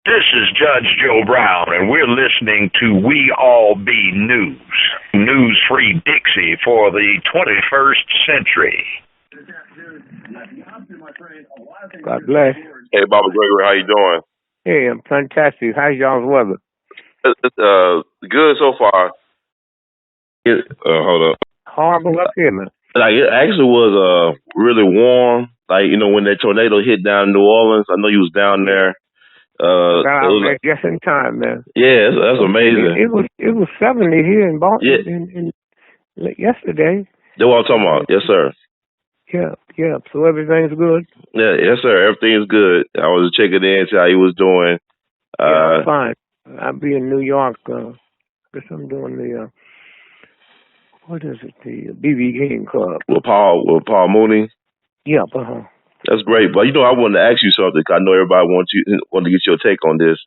This is Judge Joe Brown, and we're listening to We All Be News, news-free Dixie for the 21st century. God bless. Hey, Baba Gregory, how you doing? Hey, I'm fantastic. How's y'all's weather? It's good so far. Hold up. Horrible up here, man. Like, it actually was really warm. Like, you know, when that tornado hit down in New Orleans, I know you was down there. Got out there just in time, man. Yeah, that's amazing. It was 70 here in Boston yesterday. That's what I'm talking about. Yes, sir. Yeah. So everything's good? Yeah, yes, sir. Everything's good. I was checking in, see how he was doing. Yeah, I'm fine. I'll be in New York. Because I'm doing the the BB King Club. With Paul Mooney. Yeah. That's great. But, you know, I wanted to ask you something, because I know everybody wanted to get your take on this.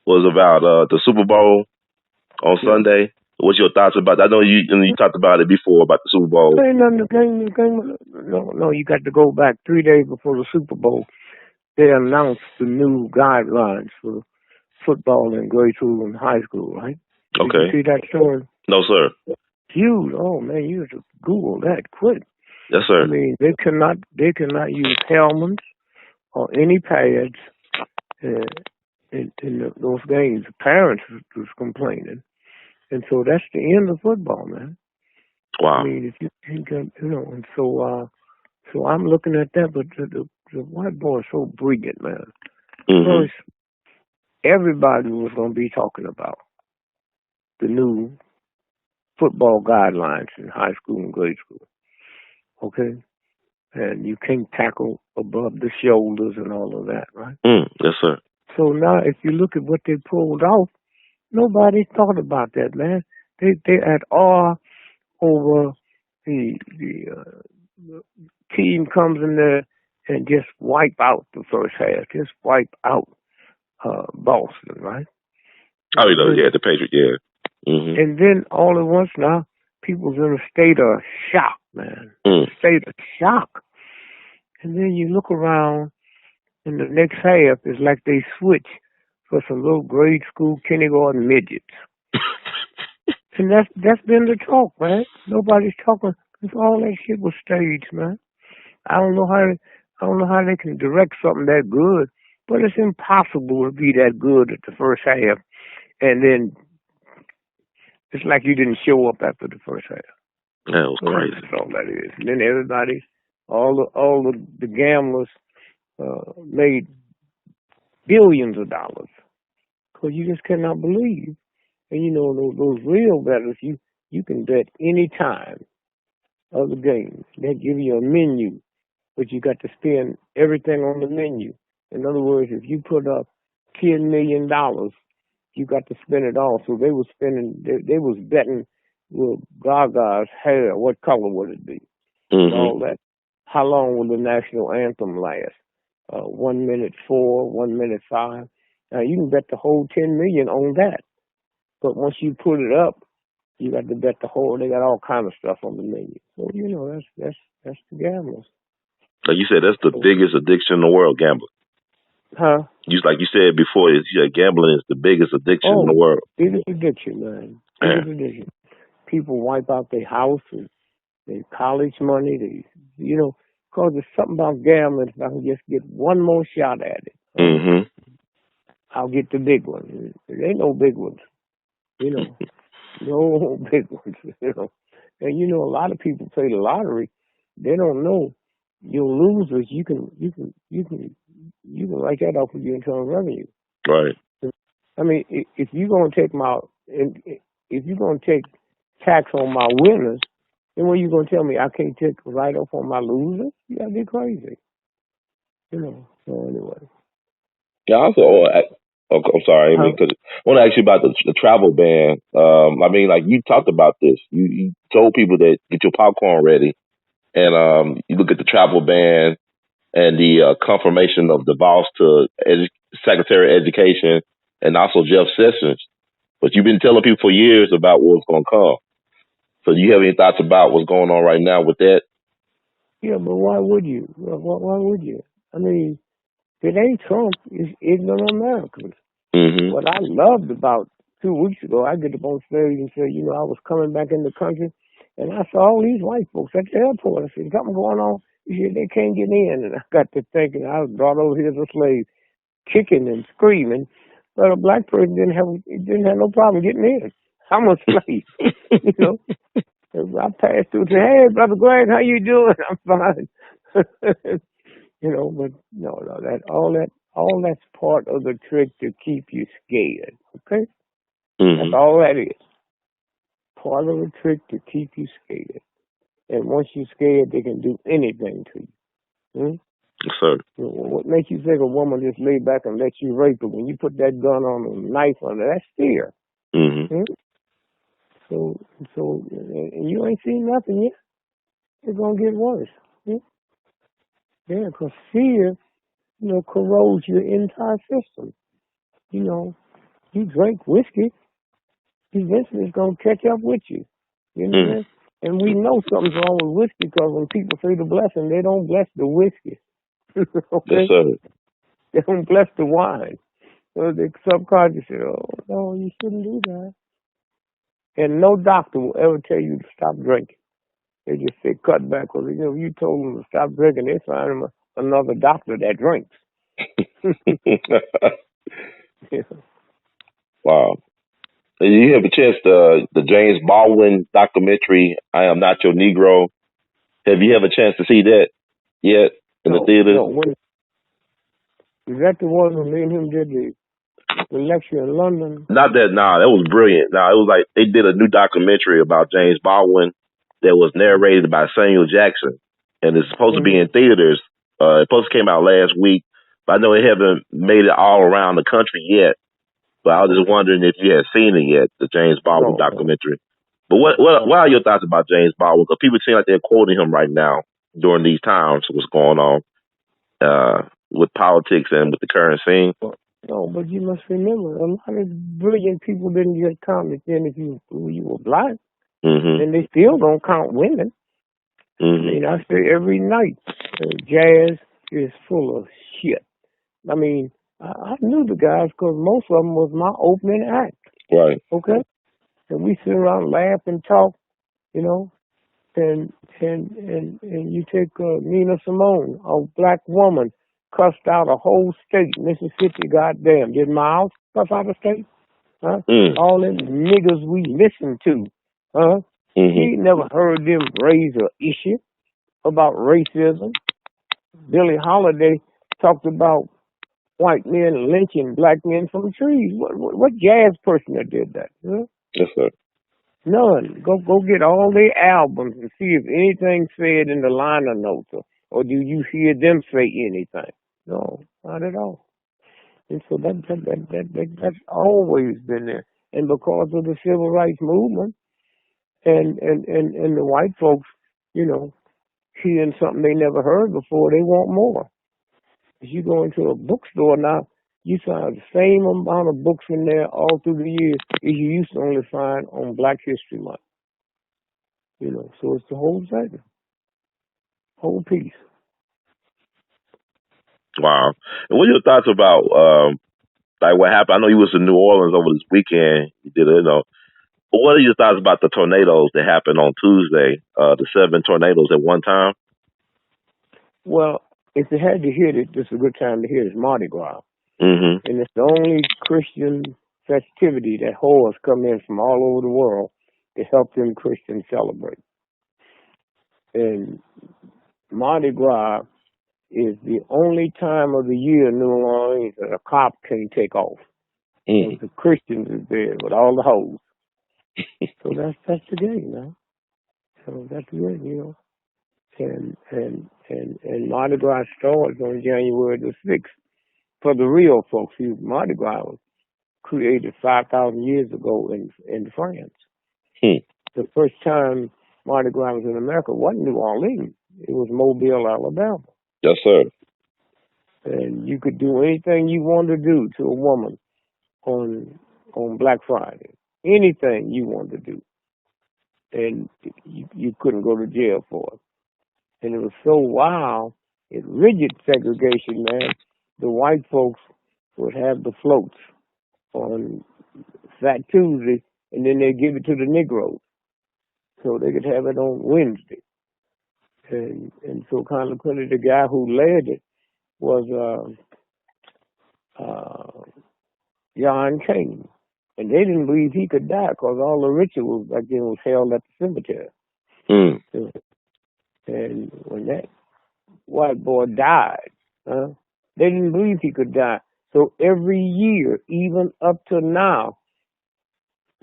Was about the Super Bowl on Sunday. What's your thoughts about that? I know you talked about it before, about the Super Bowl. No, you got to go back 3 days before the Super Bowl. They announced the new guidelines for football in grade school and high school, right? Okay. Did you see that story? No, sir. Huge. Oh, man, you have to Google that quick. Yes, sir. I mean, they cannot use helmets or any pads in those games. The parents was complaining, and so that's the end of football, man. Wow. I mean, if you think, and so I'm looking at that, but the white boy is so brilliant, man. Mm-hmm. First, everybody was going to be talking about the new football guidelines in high school and grade school. Okay? And you can't tackle above the shoulders and all of that, right? Yes, sir. So now, if you look at what they pulled off, nobody thought about that, man. They had awe over the team comes in there and just wipe out the first half, just wipe out Boston, right? Oh, you know, yeah, the Patriots, yeah. Mm-hmm. And then all at once now, people's in a state of shock, man. State of shock. And then you look around, and the next half is like they switch for some little grade school kindergarten midgets. And that's been the talk, man. Nobody's talking. Cause all that shit was staged, man. I don't know how they can direct something that good, but it's impossible to be that good at the first half, and then it's like you didn't show up after the first half. That was crazy. That's all that is. And then everybody, all the gamblers made billions of dollars because you just cannot believe. And you know those real bettors, you can bet any time of the game. They give you a menu, but you got to spend everything on the menu. In other words, if you put up $10 million, you got to spend it all. So they was spending. They was betting with Gaga's hair. What color would it be? Mm-hmm. All that. How long will the national anthem last? 1 minute 4, 1 minute 5. Now you can bet the whole $10 million on that. But once you put it up, you got to bet the whole. They got all kind of stuff on the menu. So you know that's the gamblers. Like you said, that's the biggest addiction in the world, gambling. Huh? Like you said before, gambling is the biggest addiction in the world. Biggest addiction, man. Biggest addiction. People wipe out their houses, their college money. Because there's something about gambling. If I can just get one more shot at it, I'll get the big one. There ain't no big ones. No big ones, And a lot of people play the lottery. They don't know your losers. You can write that off with your internal revenue. Right. I mean, if you're gonna take tax on my winners, then what are you gonna tell me? I can't take a write off on my losers? You gotta be crazy. So anyway. Yeah. Also, I'm sorry. Because I want to ask you about the travel ban. I mean, like you talked about this. You told people that get your popcorn ready, and you look at the travel ban and the confirmation of the boss to Secretary of Education and also Jeff Sessions. But you've been telling people for years about what's going to come. So do you have any thoughts about what's going on right now with that? Yeah, but why would you? Why would you? I mean, It ain't Trump. It's ignorant Americans. Mm-hmm. What I loved about 2 weeks ago, I get up on stage and say, you know, I was coming back in the country, and I saw all these white folks at the airport. I said, something going on? He said, they can't get in. And I got to thinking, I was brought over here as a slave, kicking and screaming, but a black person didn't have no problem getting in. I'm a slave, you know. I passed through and said, hey, Brother Greg, how you doing? I'm fine. You know, but no, all that's part of the trick to keep you scared. Okay, that's all that is. Part of the trick to keep you scared. And once you're scared, they can do anything to you. Yes, sir. You know, what makes you think a woman just lay back and let you rape her when you put that gun on her, knife on her? That's fear. Mm-hmm. So, and you ain't seen nothing yet. It's gonna get worse. Yeah, because fear, you know, corrodes your entire system. You know, you drink whiskey, eventually it's going to catch up with you. You know what I mean? And we know something's wrong with whiskey because when people say the blessing, they don't bless the whiskey. Okay? Yes, sir. They don't bless the wine. So the subconscious say, oh, no, you shouldn't do that. And no doctor will ever tell you to stop drinking. They just say cut back. Because, you know, if you told them to stop drinking, they find them another doctor that drinks. Yeah. Wow. Did you have a chance the James Baldwin documentary, I Am Not Your Negro? Have you had a chance to see that yet in the theater? No. Is that the one who me and him did the lecture in London? Not that, that was brilliant. It was like they did a new documentary about James Baldwin that was narrated by Samuel Jackson. And it's supposed to be in theaters. It supposed to came out last week, but I know it haven't made it all around the country yet. But I was just wondering if you had seen it yet, the James Baldwin documentary. But what are your thoughts about James Baldwin? Because people seem like they're quoting him right now during these times, what's going on with politics and with the current scene. No, but you must remember, a lot of brilliant people didn't get counted then if you were black. And they still don't count women. I mean, I say every night, jazz is full of shit. I mean, I knew the guys because most of them was my opening act. Right. Okay? And we sit around, laugh and talk, you know. And you take Nina Simone, a black woman, cussed out a whole state, Mississippi, goddamn. Did Miles cuss out a state? Huh? All them niggas we listen to, huh? We never heard them raise an issue about racism. Billie Holiday talked about white men lynching black men from trees. What jazz person that did that? Huh? Yes, sir. None. Go get all their albums and see if anything's said in the liner notes, or do you hear them say anything? No, not at all. And so that's always been there. And because of the civil rights movement and the white folks, you know, hearing something they never heard before, they want more. If you go into a bookstore now, you find the same amount of books in there all through the years as you used to only find on Black History Month. You know, so it's the whole thing, whole piece. Wow. And what are your thoughts about like what happened? I know you was in New Orleans over this weekend. You did, but what are your thoughts about the tornadoes that happened on Tuesday? The 7 tornadoes at one time. Well, if you had to hit it, this is a good time to hit it. It's Mardi Gras. And it's the only Christian festivity that whores come in from all over the world to help them Christians celebrate. And Mardi Gras is the only time of the year in New Orleans that a cop can take off. The Christians is there with all the hoes. So that's the game, man. So that's good, you know. And Mardi Gras starts on January the 6th. For the real folks, Mardi Gras was created 5,000 years ago in France. The first time Mardi Gras was in America wasn't New Orleans. It was Mobile, Alabama. Yes, sir. And you could do anything you wanted to do to a woman on Black Friday. Anything you wanted to do. And you couldn't go to jail for it. And it was so wild, it's rigid segregation, man, the white folks would have the floats on Fat Tuesday, and then they give it to the Negroes, so they could have it on Wednesday. And so consequently, the guy who led it was John Kane. And they didn't believe he could die because all the rituals back then was held at the cemetery. And when that white boy died, they didn't believe he could die. So every year, even up to now,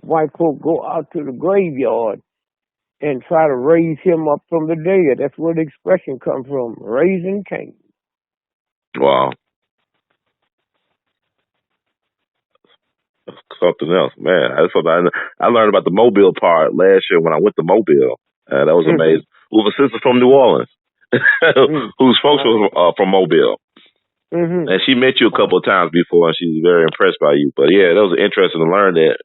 white folk go out to the graveyard and try to raise him up from the dead. That's where the expression comes from, raising Cain. Wow. That's something else, man. That's something I learned about the Mobile part last year when I went to Mobile. That was amazing. With a sister from New Orleans, whose folks were from Mobile. And she met you a couple of times before, and she's very impressed by you. But yeah, that was interesting to learn that.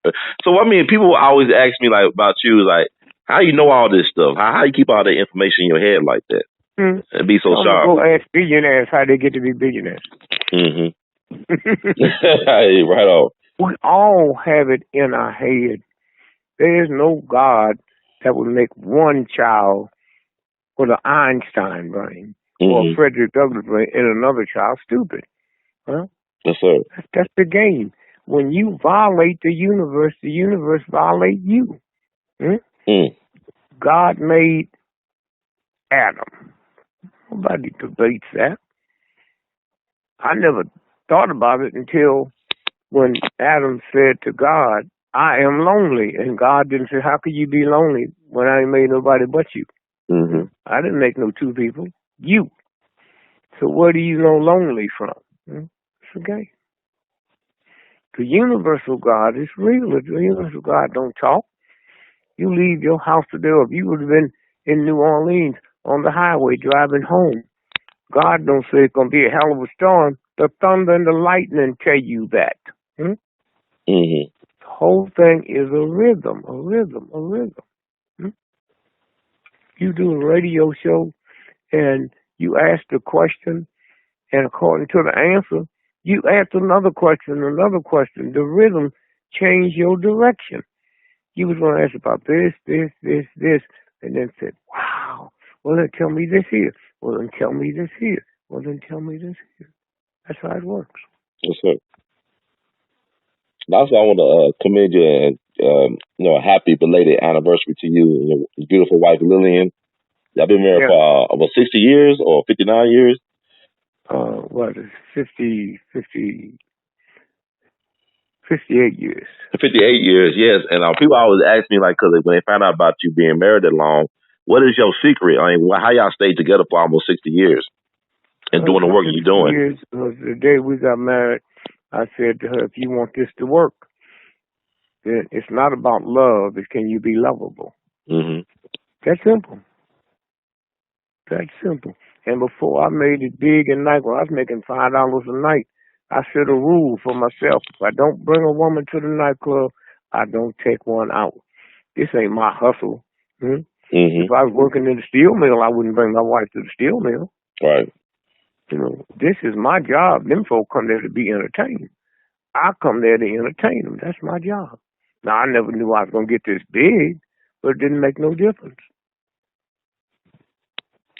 So I mean, people always ask me like about you, like, how you know all this stuff? How you keep all that information in your head like that and be so sharp? Go ask billionaires how they get to be billionaires. Right on. We all have it in our head. There is no God that would make one child with an Einstein brain or a Frederick Douglass brain and another child stupid. Huh? Yes, sir. That's the game. When you violate the universe violates you. God made Adam. Nobody debates that. I never thought about it until when Adam said to God, I am lonely. And God didn't say, how could you be lonely when I ain't made nobody but you? I didn't make no two people. You. So where do you know lonely from? It's okay. The universal God is real. The universal God don't talk. You leave your house today, or if you would have been in New Orleans on the highway driving home, God don't say it's going to be a hell of a storm. The thunder and the lightning tell you that. The whole thing is a rhythm. You do a radio show and you ask the question, and according to the answer, you ask another question. The rhythm change your direction. You was going to ask about this, and then said, wow, well, then tell me this here. Well, then tell me this here. Well, then tell me this here. That's how it works. That's it. Also, I want to commend you and, happy belated anniversary to you and your beautiful wife, Lillian. Y'all been married for about 60 years or 59 years? What is 58 years. 58 years, yes. And people always ask me, like, because when they find out about you being married that long, what is your secret? I mean, how y'all stayed together for almost 60 years and doing the work you're doing? Years, the day we got married, I said to her, if you want this to work, then it's not about love. It's can you be lovable? That's simple. And before I made it big and night, when I was making $5 a night, I set a rule for myself. If I don't bring a woman to the nightclub, I don't take one out. This ain't my hustle. If I was working in the steel mill, I wouldn't bring my wife to the steel mill. Right. This is my job. Them folk come there to be entertained. I come there to entertain them. That's my job. Now, I never knew I was going to get this big, but it didn't make no difference.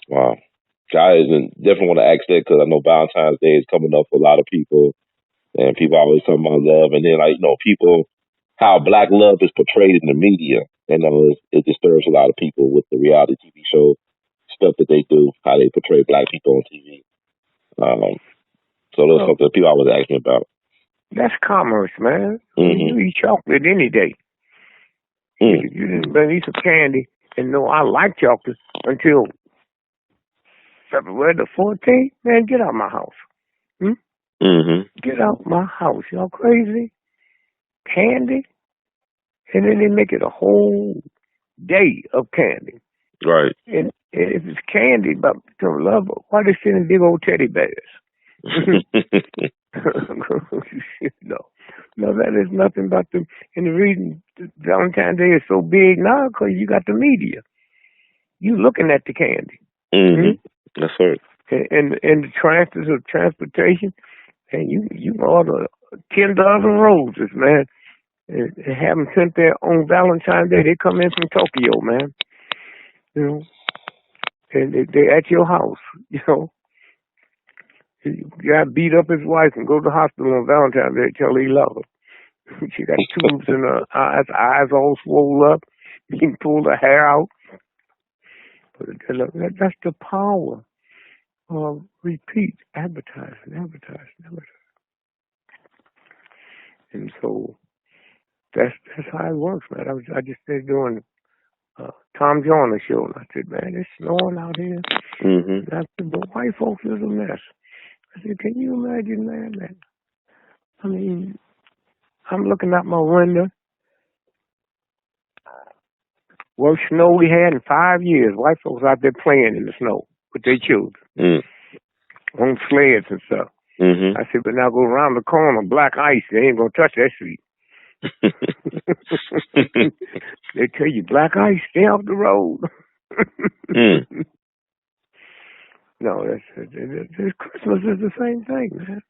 Wow. Guys, and definitely want to ask that because I know Valentine's Day is coming up for a lot of people, and people always talk about love, and then people, how black love is portrayed in the media, and it disturbs a lot of people with the reality TV show stuff that they do, how they portray black people on TV. So that's something people always ask me about. That's commerce, man. You eat chocolate any day. You didn't bring me some candy and know I like chocolate until February the 14th. Man, get out my house. Get out my house. Y'all crazy? Candy? And then they make it a whole day of candy. Right. And if it's candy, but to love, why they sending big old teddy bears? No, that is nothing but the. And the reason Valentine's Day is so big now because you got the media. You looking at the candy. That's right. And the transfers of transportation, And you can order 10 dozen roses, man, and have them sent there on Valentine's Day. They come in from Tokyo, man. You know, and they're at your house. You know, you got to beat up his wife and go to the hospital on Valentine's Day. Tell her he love her. She got tubes in her eyes all swole up. You can pull the hair out. But that's the power of repeat advertising. And so that's how it works, man. I just started doing Tom Joyner show, and I said, man, it's snowing out here. And I said, but white folks is a mess. I said, can you imagine, man? I mean, I'm looking out my window. Worst snow we had in 5 years. White folks out there playing in the snow with their children on sleds and stuff. I said, but now go around the corner, black ice. They ain't gonna touch that street. They tell you, black ice, stay off the road. No, Christmas is the same thing, man.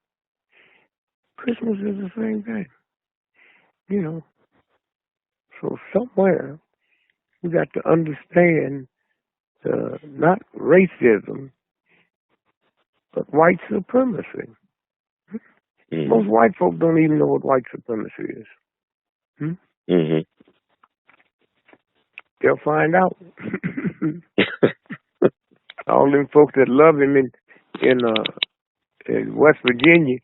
Christmas is the same thing. You know. So somewhere we got to understand not racism, but white supremacy. Most white folk don't even know what white supremacy is. They'll find out. All them folks that love him in West Virginia,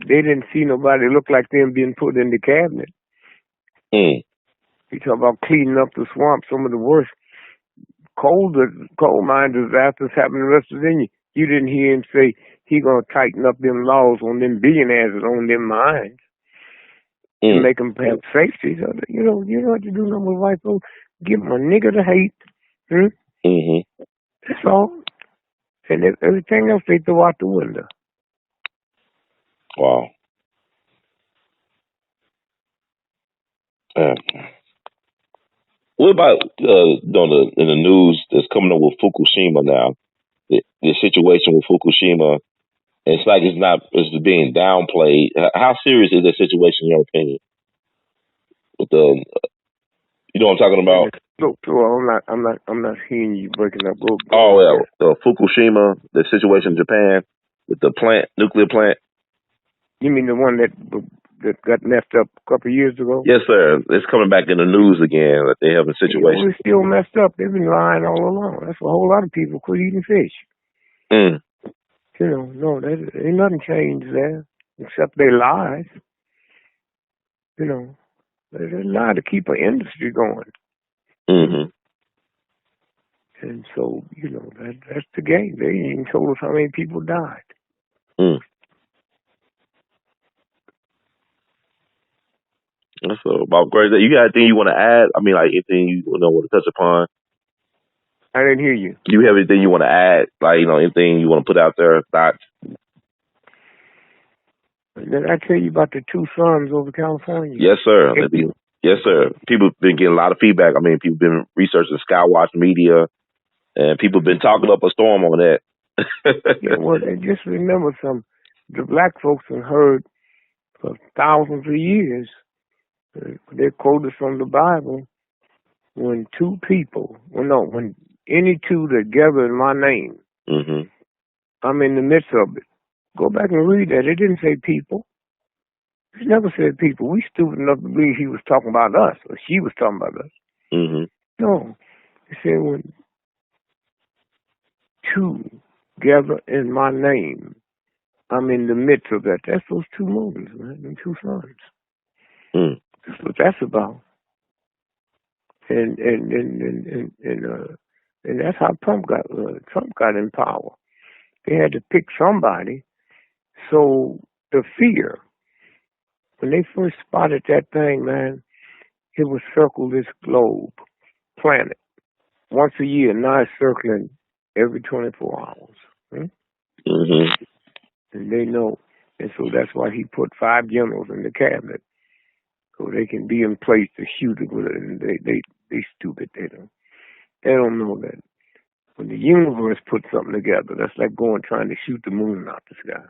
they didn't see nobody look like them being put in the cabinet. You talk about cleaning up the swamp, some of the worst coal mine disasters happened in West Virginia. You didn't hear him say he gonna tighten up them laws on them billionaires that own them mines to make them have safety. So, you know what you do now with white folks? Give them a nigger to hate. That's all. And everything else they throw out the window. Wow. What about in the news that's coming up with Fukushima now? The situation with Fukushima, it's like it's being downplayed. How serious is that situation in your opinion? With you know what I'm talking about? I'm not hearing you breaking up. Go Fukushima, the situation in Japan with the nuclear plant. You mean the one that got messed up a couple of years ago? Yes, sir. It's coming back in the news again that they have a situation. It's still messed up. They've been lying all along. That's why a whole lot of people quit eating fish. You know, no, ain't nothing changed there except their lies. You know, they lie to keep an industry going. And so, you know, that's the game. They ain't even told us how many people died. So about Greg, you got anything you want to add? I mean, like anything you want to touch upon? I didn't hear you. Do you have anything you want to add? Like, anything you want to put out there? Thoughts? Did I tell you about the two sons over California? Yes, sir. Yes, sir. People have been getting a lot of feedback. I mean, people have been researching Skywatch Media, and people have been talking up a storm on that. Yeah, well, just remember the black folks have heard for thousands of years. They quoted from the Bible, when any two that gather in my name, I'm in the midst of it. Go back and read that. It didn't say people. It never said people. We stupid enough to believe he was talking about us, or she was talking about us. No. It said when two gather in my name, I'm in the midst of that. That's those two movies, man, them two sons. That's what that's about. And that's how Trump got in power. They had to pick somebody. So the fear, when they first spotted that thing, man, it would circle this planet once a year. Now it's circling every 24 hours. And they know. And so that's why he put 5 generals in the cabinet, so they can be in place to shoot it with it. And they stupid. They don't know that. When the universe puts something together, that's like trying to shoot the moon out the sky.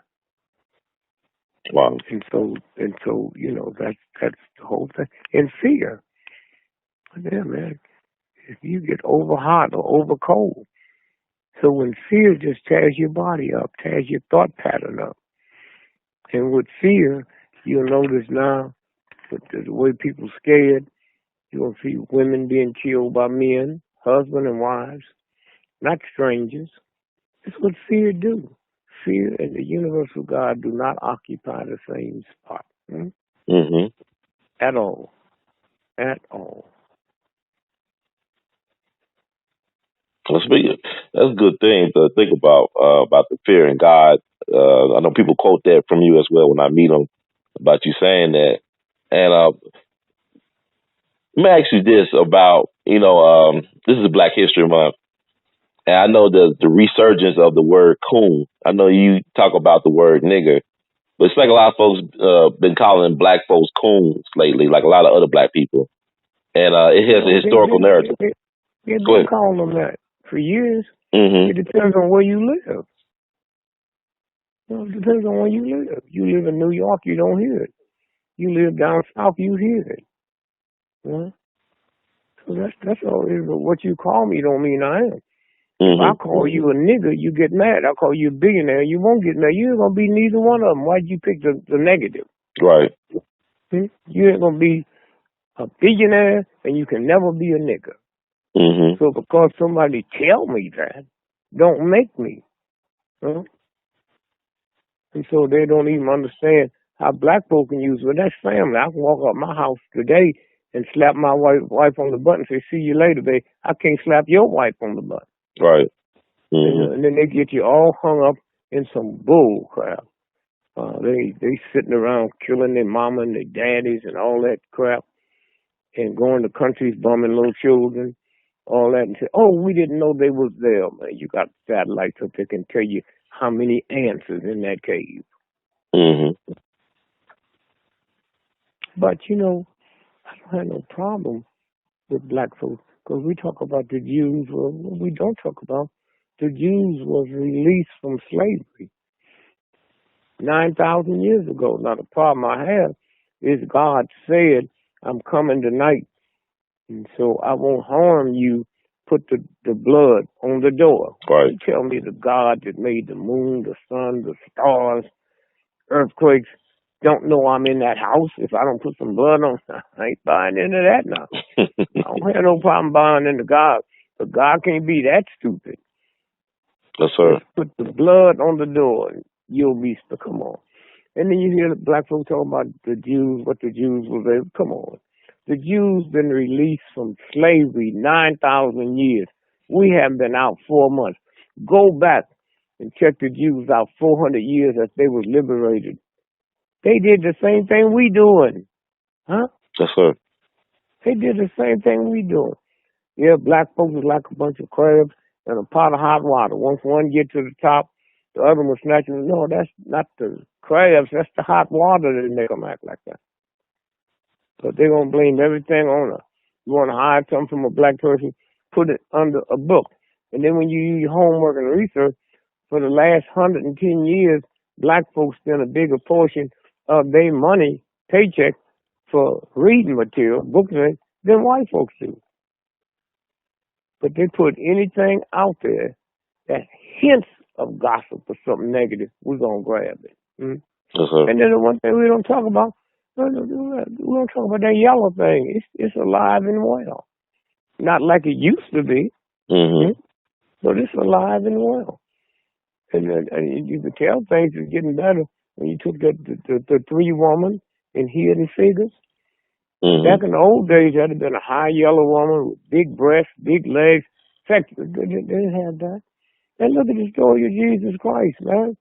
Wow. And so, that's the whole thing. And fear. Yeah, man. If you get over hot or over cold. So when fear just tears your body up, tears your thought pattern up. And with fear, you'll notice now, with the way people scared, you're going to see women being killed by men, husband and wives, not strangers. That's what fear do. Fear and the universal God do not occupy the same spot. Mm-hmm. At all. At all. That's a good thing to think about the fear in God. I know people quote that from you as well when I meet them about you saying that. And let me ask you this about, this is Black History Month. And I know the resurgence of the word coon. I know you talk about the word nigger, but it's like a lot of folks been calling black folks coons lately, like a lot of other black people. And it has a historical narrative. They've been calling them that for years. Mm-hmm. It depends on where you live. It depends on where you live. You live in New York, you don't hear it. You live down south, you hear it. So that's all it is. But what you call me don't mean I am. If I call you a nigger, you get mad. I call you a billionaire, you won't get mad. You ain't gonna be neither one of them. Why'd you pick the negative? Right. You ain't gonna be a billionaire, and you can never be a nigger. Mm-hmm. So because somebody tell me that, don't make me. And so they don't even understand how black folk can use it. Well, that's family. I can walk up my house today and slap my wife on the butt and say, "See you later, babe." I can't slap your wife on the butt. Right. Mm-hmm. And then they get you all hung up in some bull crap. They sitting around killing their mama and their daddies and all that crap, and going to countries bumming little children, all that, and say, "Oh, we didn't know they was there." Man, you got satellites up there can tell you how many ants is in that cave. Mm-hmm. But I don't have no problem with black folks, because we talk about the Jews. Well, what we don't talk about, the Jews was released from slavery 9,000 years ago. Now, the problem I have is God said, "I'm coming tonight, and so I won't harm you. Put the blood on the door." Right. You tell me the God that made the moon, the sun, the stars, earthquakes, don't know I'm in that house if I don't put some blood on. I ain't buying into that now. I don't have no problem buying into God, but God can't be that stupid. Yes, sir. Just put the blood on the door, and you'll be. Come on. And then you hear the black folks talking about the Jews, what the Jews was able. Come on. The Jews been released from slavery 9,000 years. We haven't been out 4 months. Go back and check the Jews out 400 years as they was liberated. They did the same thing we doing. Huh? Yes, sir. They did the same thing we doing. Yeah, black folks is like a bunch of crabs in a pot of hot water. Once one get to the top, the other one snatch them. No, that's not the crabs. That's the hot water that make them act like that. But they're going to blame everything on us. You want to hide something from a black person, put it under a book. And then when you use your homework and research, for the last 110 years, black folks spend a bigger portion of their money, paycheck, for reading material, books, than white folks do. But they put anything out there that hints of gossip or something negative, we're going to grab it. Uh-huh. And then the one thing we don't talk about, we don't talk about that yellow thing. It's alive and well. Not like it used to be, but it's alive and well. And you can tell things are getting better when you took the three woman in hidden figures. Back in the old days, that'd have been a high yellow woman with big breasts, big legs. In fact, they didn't have that. And look at the story of Jesus Christ, man.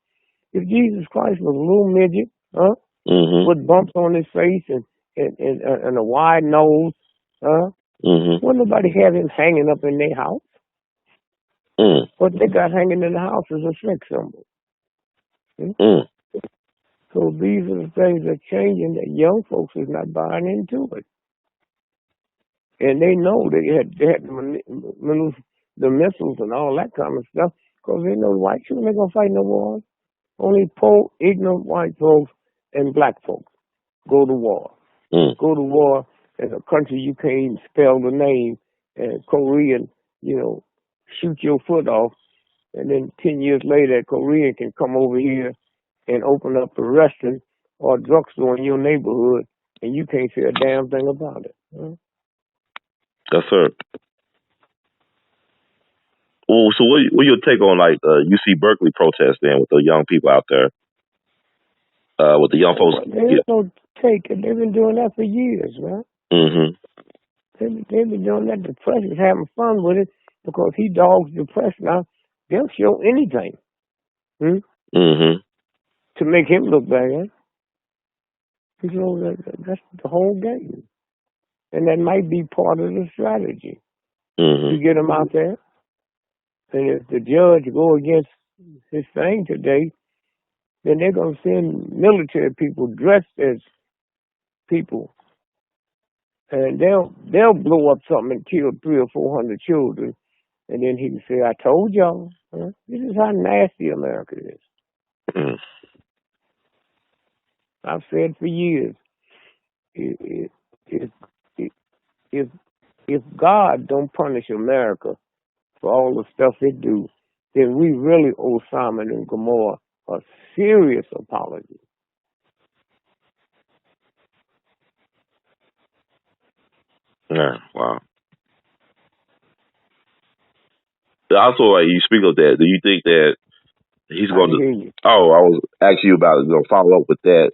If Jesus Christ was a little midget, with bumps on his face and a wide nose, wouldn't nobody have him hanging up in their house? What they got hanging in the house is a sex symbol. So these are the things that are changing that young folks is not buying into it. And they know they had the missiles and all that kind of stuff, because they know white people ain't going to fight no wars. Only poor, ignorant white folks and black folks go to war. Go to war in a country you can't even spell the name, and Korean, shoot your foot off, and then 10 years later, a Korean can come over here and open up a restaurant or a drugstore in your neighborhood, and you can't say a damn thing about it. Huh? Yes, sir. Well, so what your take on like UC Berkeley protest then with the young people out there, with the young folks? There's no take. They've been doing that for years, man. Mm-hmm. They've been doing that. The press is having fun with it because he dogs the press now. They'll show anything to make him look bad. That's the whole game. And that might be part of the strategy to get him out there. And if the judge go against his thing today, then they're going to send military people dressed as people. And they'll blow up something and kill 300 or 400 children. And then he can say, I told y'all. Huh? This is how nasty America is. I've said for years, if God don't punish America for all the stuff it do, then we really owe Simon and Gomorrah a serious apology. Yeah, wow. Also, like you speak of that, do you think that he's going to? Oh, I was asking you about follow up with that.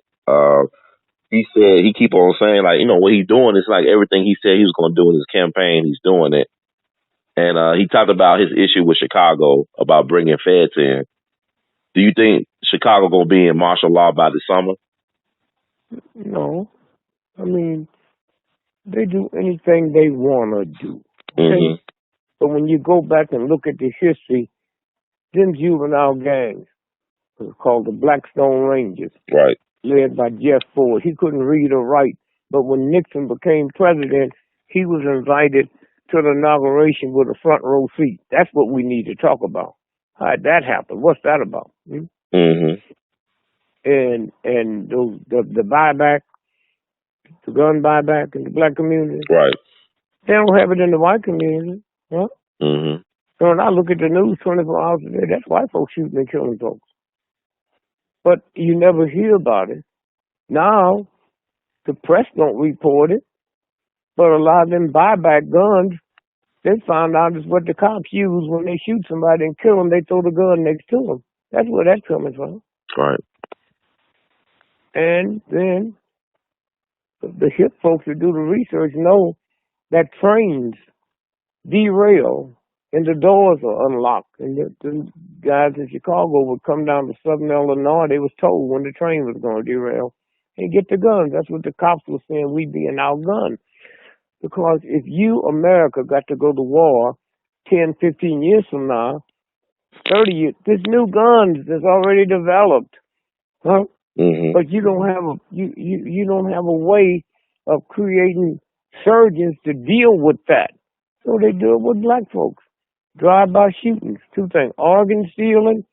He said he keep on saying like what he's doing is like everything he said he was going to do in his campaign. He's doing it, and he talked about his issue with Chicago about bringing feds in. Do you think Chicago going to be in martial law by the summer? No, I mean they do anything they want to do. Okay? But when you go back and look at the history, them juvenile gangs was called the Blackstone Rangers, right? Led by Jeff Ford. He couldn't read or write, but when Nixon became president, he was invited to the inauguration with a front row seat. That's what we need to talk about. How did that happen? What's that about? And the buyback, the gun buyback in the black community, right? They don't have it in the white community, huh? So when I look at the news 24 hours a day, that's white folks shooting and killing folks. But you never hear about it. Now, the press don't report it, but a lot of them buyback guns, they found out is what the cops use when they shoot somebody and kill them. They throw the gun next to them. That's where that's coming from. Right. And then the hip folks that do the research know that trains derail and the doors are unlocked. And the guys in Chicago would come down to Southern Illinois. They was told when the train was going to derail and get the guns. That's what the cops were saying. We being outgunned. Because if you, America, got to go to war 10, 15 years from now, 30 years, there's new guns that's already developed, huh? But you don't have you don't have a way of creating surgeons to deal with that. So they do it with black folks. Drive-by shootings, two things: organ stealing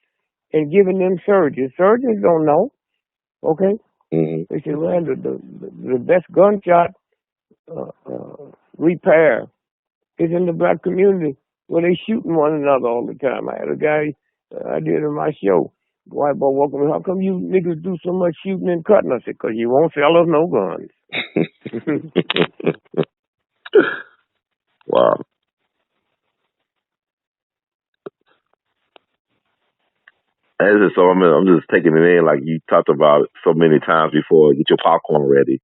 and giving them surgeons. Surgeons don't know, okay? They say, man, the best gunshot repair is in the black community where they shooting one another all the time. I had a guy I did in my show. The white boy walking me, how come you niggas do so much shooting and cutting? I said, because you won't sell us no guns. Wow. So I'm just taking it in like you talked about so many times before. Get your popcorn ready.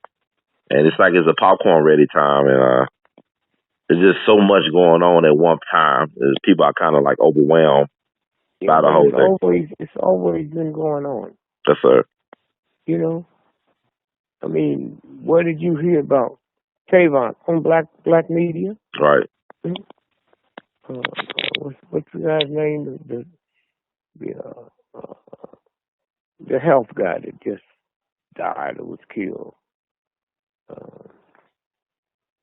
And it's like it's a popcorn ready time, and there's just so much going on at one time. People are kind of like overwhelmed by the whole thing. It's always been going on. Yes, sir. You know, I mean, where did you hear about Tavon on black media? Right. What's the guy's name? The health guy that just died or was killed.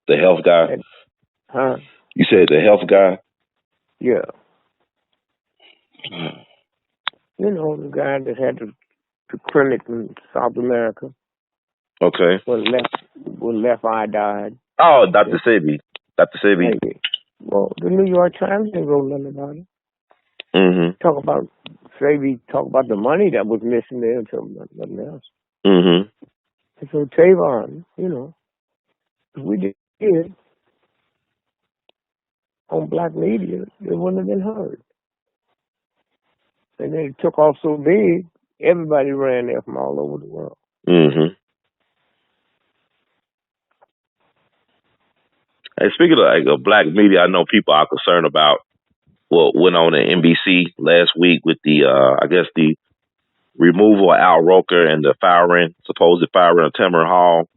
The health guy? Huh? You said the health guy? Yeah. You know, the guy that had the the clinic in South America. Okay. When left eye died. Oh, Dr. Sebi. Dr. Sebi. Well, the New York Times didn't wrote nothing about it. Mm-hmm. Talk about the money that was missing there and nothing else. Mm-hmm. And so Tavon, if we did on black media, it wouldn't have been heard. And then it took off so big, everybody ran there from all over the world. Mm-hmm. Hey, speaking of black media, I know people are concerned about what went on at NBC last week with the removal of Al Roker and the supposed firing of Tamara Hall.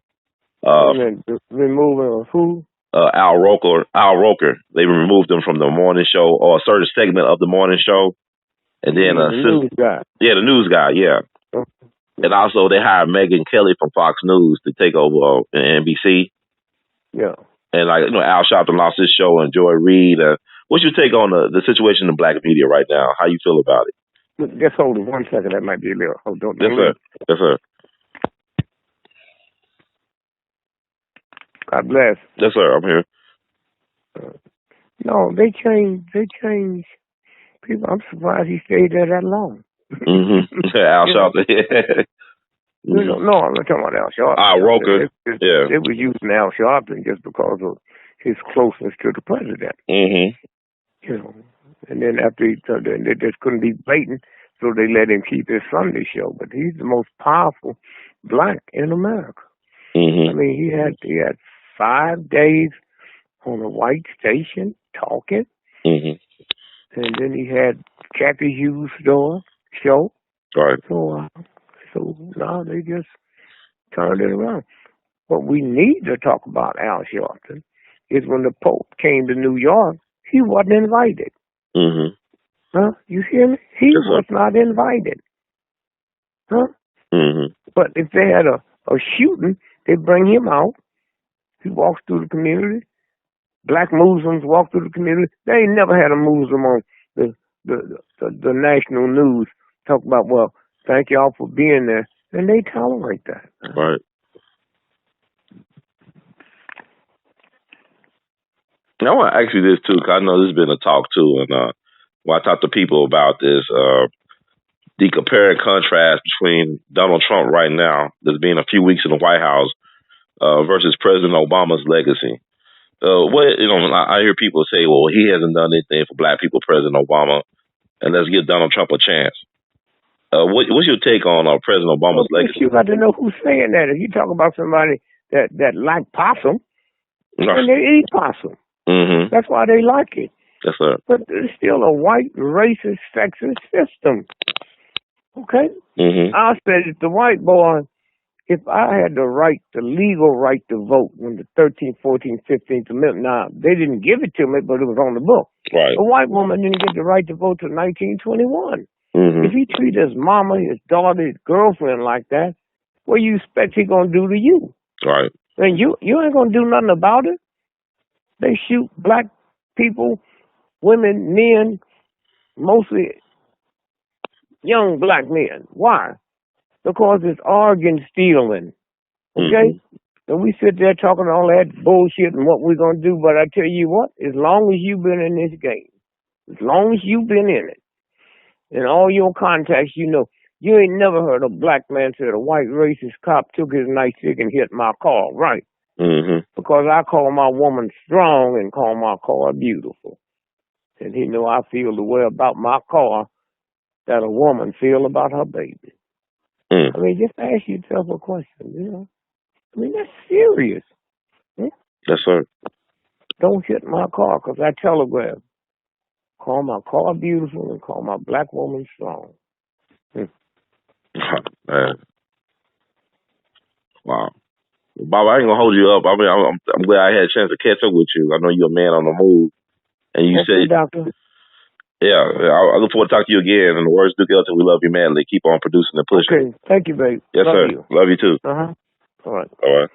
The removal of who? Al Roker. They removed him from the morning show or a certain segment of the morning show. And then the news guy. Yeah, the news guy, yeah. And also they hired Megyn Kelly from Fox News to take over NBC. Yeah. And Al Sharpton lost his show and Joy Reid. What's your take on the situation in black media right now? How you feel about it? Just hold it 1 second. That might be a little. Hold on. Yes, sir. Yes, sir. God bless. Yes, sir. I'm here. No, they changed people. I'm surprised he stayed there that long. Mm-hmm. Al Sharpton. No, I'm not talking about Al Sharpton. Al Roker. It was using Al Sharpton just because of his closeness to the president. Mm-hmm. And then after they just couldn't be blatant, so they let him keep his Sunday show. But he's the most powerful black in America. Mm-hmm. I mean, he had 5 days on a white station talking. Mm-hmm. And then he had Kathy Hughes' show. Right. So now they just turned it around. What we need to talk about, Al Sharpton, is when the Pope came to New York, he wasn't invited. Mm-hmm. Huh? You hear me? He was not invited. Huh? Mm-hmm. But if they had a shooting, they'd bring him out. He walks through the community. Black Muslims walk through the community. They ain't never had a Muslim on the national news talk about, well, thank y'all for being there. And they tolerate that. Right. I want to ask you this, too, because I know this has been a talk, too. And when I talk to people about this, the compare and contrast between Donald Trump right now, there's been a few weeks in the White House, versus President Obama's legacy. I hear people say, well, he hasn't done anything for black people, President Obama, and let's give Donald Trump a chance. What's your take on President Obama's legacy? You got to know who's saying that. If you talk about somebody that like possum, then they eat possum. Mm-hmm. That's why they like it. Yes, sir. But it's still a white, racist, sexist system. Okay? Mm-hmm. I said, the white boy, if I had the legal right to vote when the 13th, 14th, 15th Amendment, now, they didn't give it to me, but it was on the book. Right. A white woman didn't get the right to vote till 1921. Mm-hmm. If he treat his mama, his daughter, his girlfriend like that, what do you expect he gonna do to you? Right. And you ain't gonna do nothing about it. They shoot black people, women, men, mostly young black men. Why? Because it's organ stealing. Okay? Mm-hmm. And we sit there talking all that bullshit and what we're gonna do, but I tell you what, as long as you've been in this game, as long as you've been in it, and all your contacts, you ain't never heard a black man say a white racist cop took his nightstick and hit my car, right? Mm-hmm. Because I call my woman strong and call my car beautiful. And he know I feel the way about my car that a woman feel about her baby. Mm. I mean, just ask yourself a question, I mean, that's serious. Yes, sir. Don't hit my car because I telegraph. Call my car beautiful and call my black woman strong. Man. Wow. Bob, I ain't gonna hold you up. I mean, I'm glad I had a chance to catch up with you. I know you're a man on the move, and you said, doctor. Yeah, I look forward to talking to you again. And the words Duke Elton, we love you madly. Keep on producing and pushing. Okay, thank you, babe. Yes, love sir. You. Love you too. All right. All right.